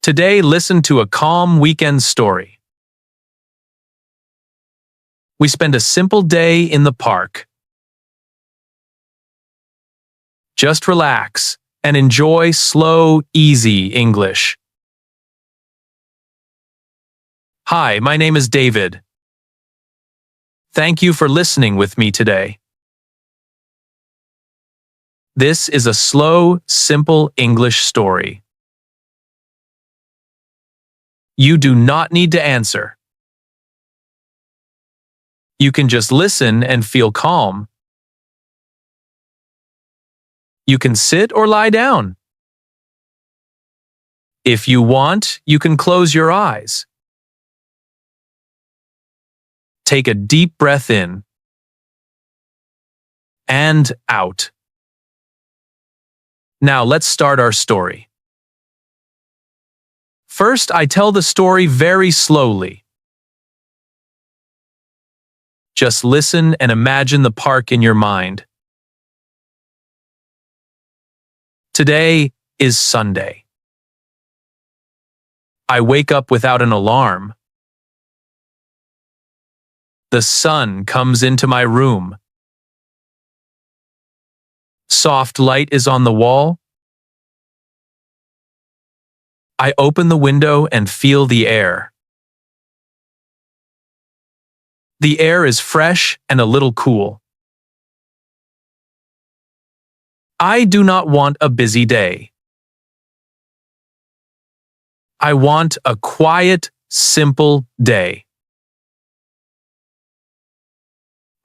Today, listen to a calm weekend story. We spend a simple day in the park. Just relax and enjoy slow, easy English. Hi, my name is David. Thank you for listening with me today. This is a slow, simple English story. You do not need to answer. You can just listen and feel calm. You can sit or lie down. If you want, you can close your eyes. Take a deep breath in and out. Now let's start our story. First, I tell the story very slowly. Just listen and imagine the park in your mind. Today is Sunday. I wake up without an alarm. The sun comes into my room. Soft light is on the wall. I open the window and feel the air. The air is fresh and a little cool. I do not want a busy day. I want a quiet, simple day.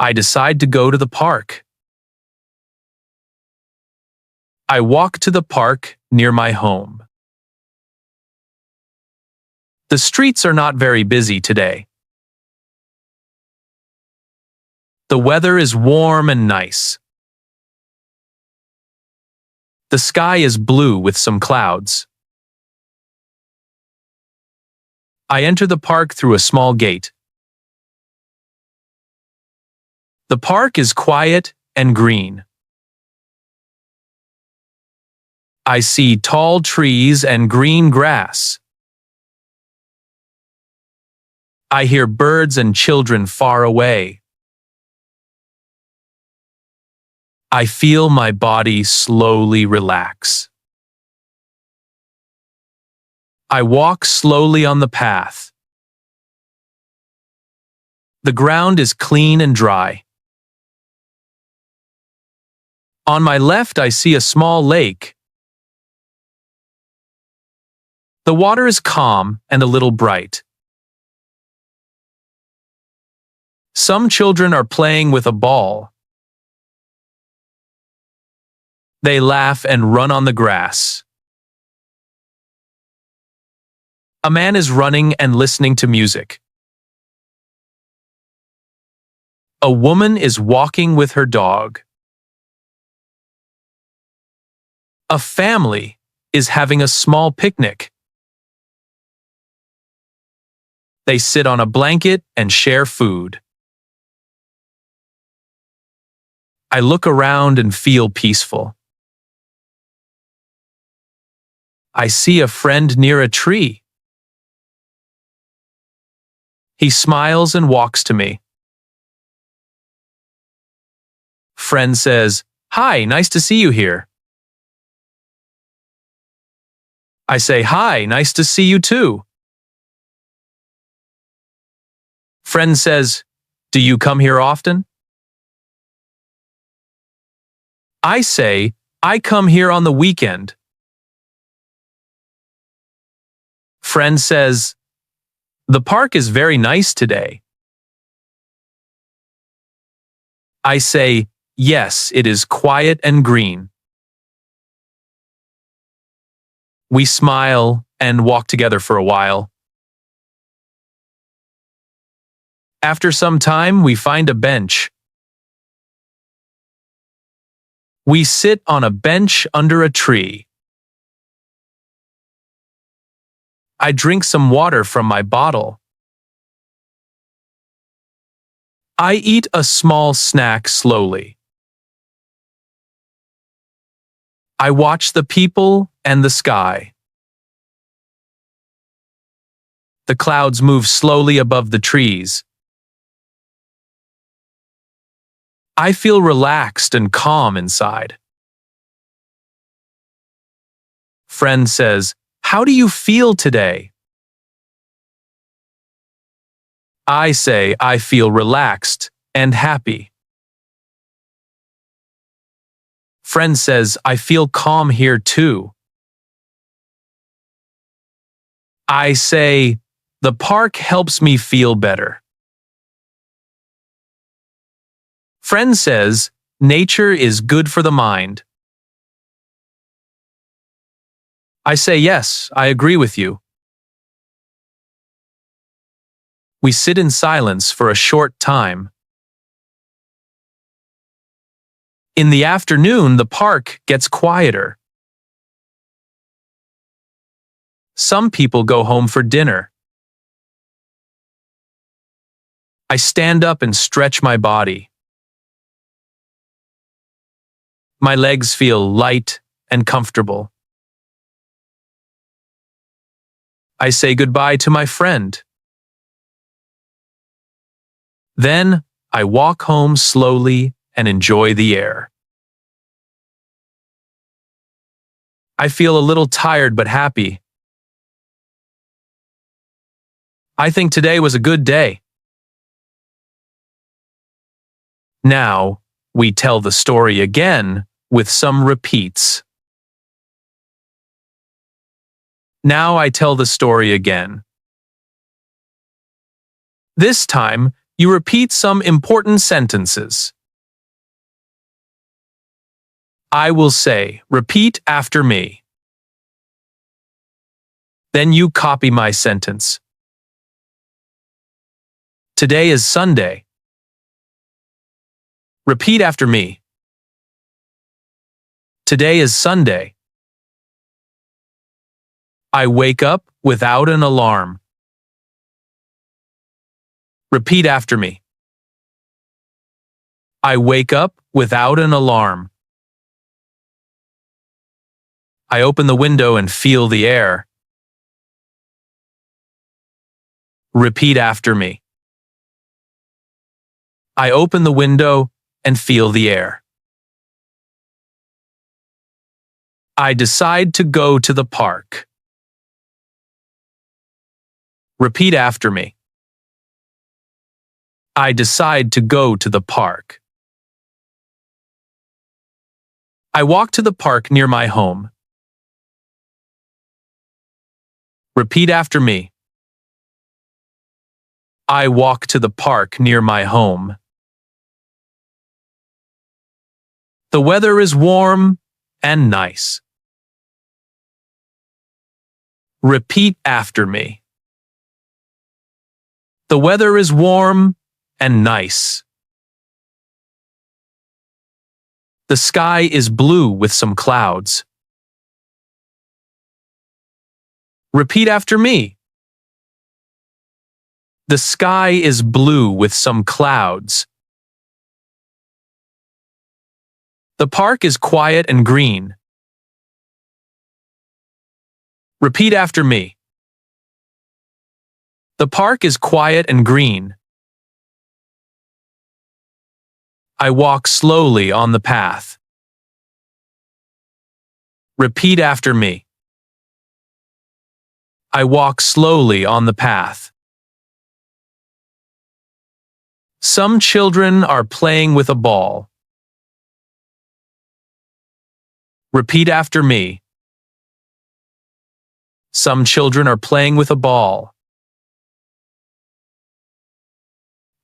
I decide to go to the park. I walk to the park near my home. The streets are not very busy today. The weather is warm and nice. The sky is blue with some clouds. I enter the park through a small gate. The park is quiet and green. I see tall trees and green grass. I hear birds and children far away. I feel my body slowly relax. I walk slowly on the path. The ground is clean and dry. On my left, I see a small lake. The water is calm and a little bright. Some children are playing with a ball. They laugh and run on the grass. A man is running and listening to music. A woman is walking with her dog. A family is having a small picnic. They sit on a blanket and share food. I look around and feel peaceful. I see a friend near a tree. He smiles and walks to me. Friend says, "Hi, nice to see you here." I say, "Hi, nice to see you too." Friend says, "Do you come here often?" I say, "I come here on the weekend." Friend says, "The park is very nice today." I say, "Yes, it is quiet and green." We smile and walk together for a while. After some time, we find a bench. We sit on a bench under a tree. I drink some water from my bottle. I eat a small snack slowly. I watch the people and the sky. The clouds move slowly above the trees. I feel relaxed and calm inside. Friend says, "How do you feel today?" I say, "I feel relaxed and happy." Friend says, "I feel calm here too." I say, "The park helps me feel better." Friend says, "Nature is good for the mind." I say, "Yes, I agree with you." We sit in silence for a short time. In the afternoon, the park gets quieter. Some people go home for dinner. I stand up and stretch my body. My legs feel light and comfortable. I say goodbye to my friend. Then I walk home slowly and enjoy the air. I feel a little tired but happy. I think today was a good day. Now, we tell the story again with some repeats. Now I tell the story again. This time, you repeat some important sentences. I will say, "Repeat after me." Then you copy my sentence. Today is Sunday. Repeat after me. Today is Sunday. I wake up without an alarm. Repeat after me. I wake up without an alarm. I open the window and feel the air. Repeat after me. I open the window and feel the air. I decide to go to the park. Repeat after me. I decide to go to the park. I walk to the park near my home. Repeat after me. I walk to the park near my home. The weather is warm and nice. Repeat after me. The weather is warm and nice. The sky is blue with some clouds. Repeat after me. The sky is blue with some clouds. The park is quiet and green. Repeat after me. The park is quiet and green. I walk slowly on the path. Repeat after me. I walk slowly on the path. Some children are playing with a ball. Repeat after me. Some children are playing with a ball.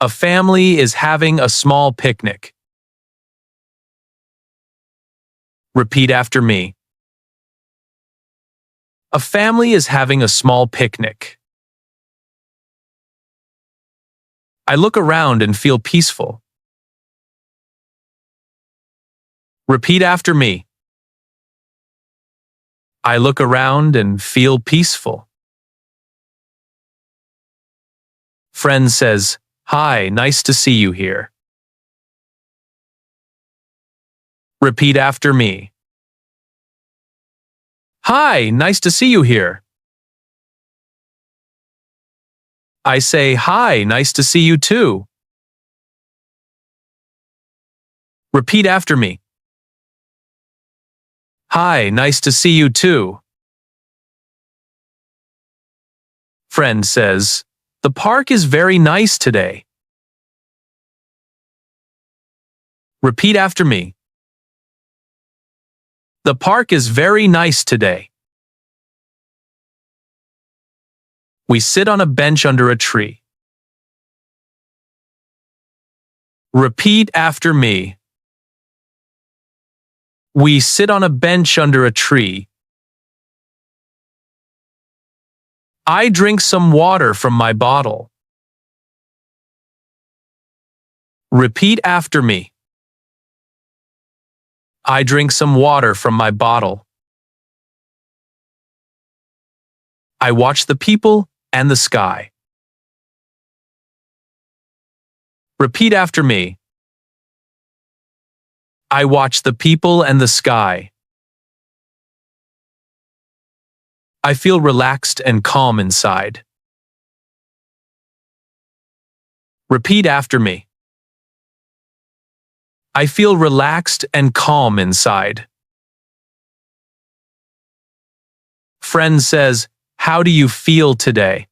A family is having a small picnic. Repeat after me. A family is having a small picnic. I look around and feel peaceful. Repeat after me. I look around and feel peaceful. Friend says, "Hi, nice to see you here." Repeat after me. Hi, nice to see you here. I say, hi, nice to see you too. Repeat after me. Hi, nice to see you too. Friend says, the park is very nice today. Repeat after me. The park is very nice today. We sit on a bench under a tree. Repeat after me. We sit on a bench under a tree. I drink some water from my bottle. Repeat after me. I drink some water from my bottle. I watch the people and the sky. Repeat after me. I watch the people and the sky. I feel relaxed and calm inside. Repeat after me. I feel relaxed and calm inside. Friend says, how do you feel today?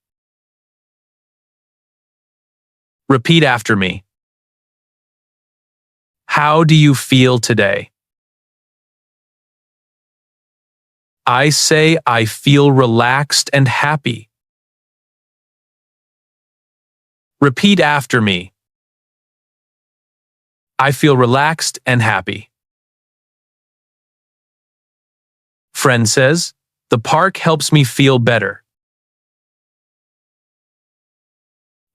Repeat after me. How do you feel today? I say I feel relaxed and happy. Repeat after me. I feel relaxed and happy. Friend says, the park helps me feel better.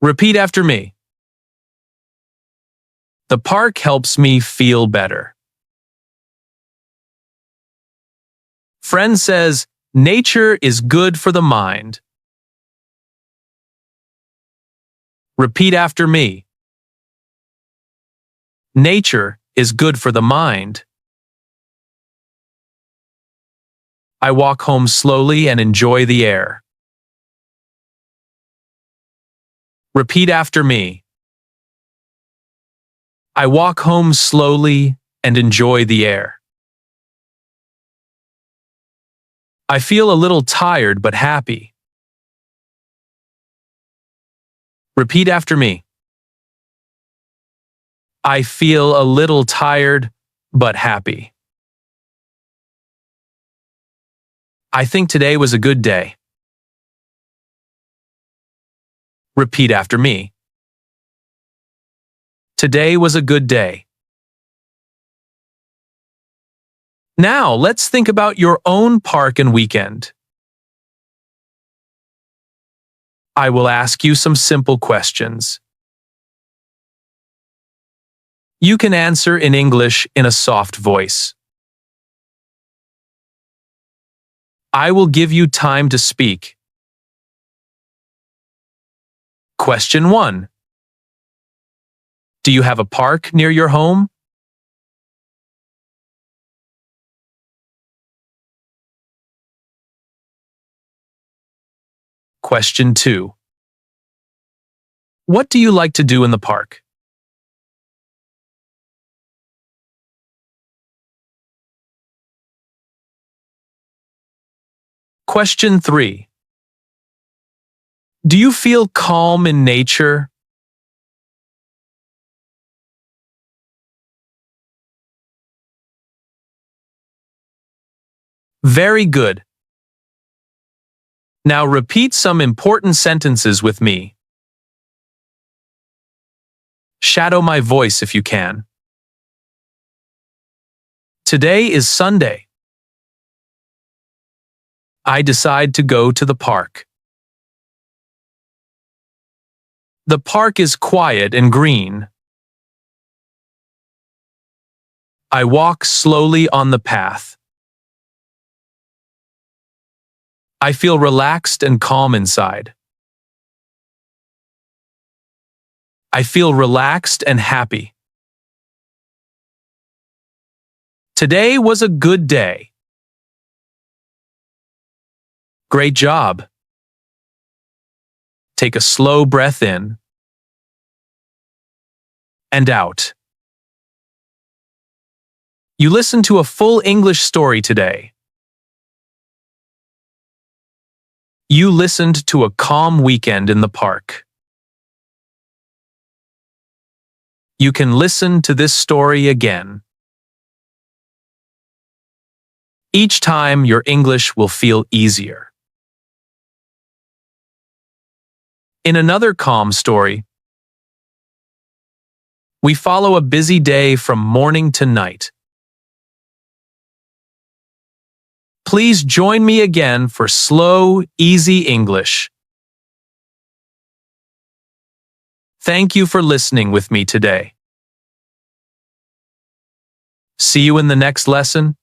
Repeat after me. The park helps me feel better. Friend says, nature is good for the mind. Repeat after me. Nature is good for the mind. I walk home slowly and enjoy the air. Repeat after me. I walk home slowly and enjoy the air. I feel a little tired but happy. Repeat after me. I feel a little tired but happy. I think today was a good day. Repeat after me. Today was a good day. Now, let's think about your own park and weekend. I will ask you some simple questions. You can answer in English in a soft voice. I will give you time to speak. Question 1. Do you have a park near your home? Question 2. What do you like to do in the park? Question 3. Do you feel calm in nature? Very good. Now repeat some important sentences with me. Shadow my voice if you can. Today is Sunday. I decide to go to the park. The park is quiet and green. I walk slowly on the path. I feel relaxed and calm inside. I feel relaxed and happy. Today was a good day. Great job. Take a slow breath in and out. You listened to a full English story today. You listened to a calm weekend in the park. You can listen to this story again. Each time your English will feel easier. In another calm story, we follow a busy day from morning to night. Please join me again for slow, easy English. Thank you for listening with me today. See you in the next lesson.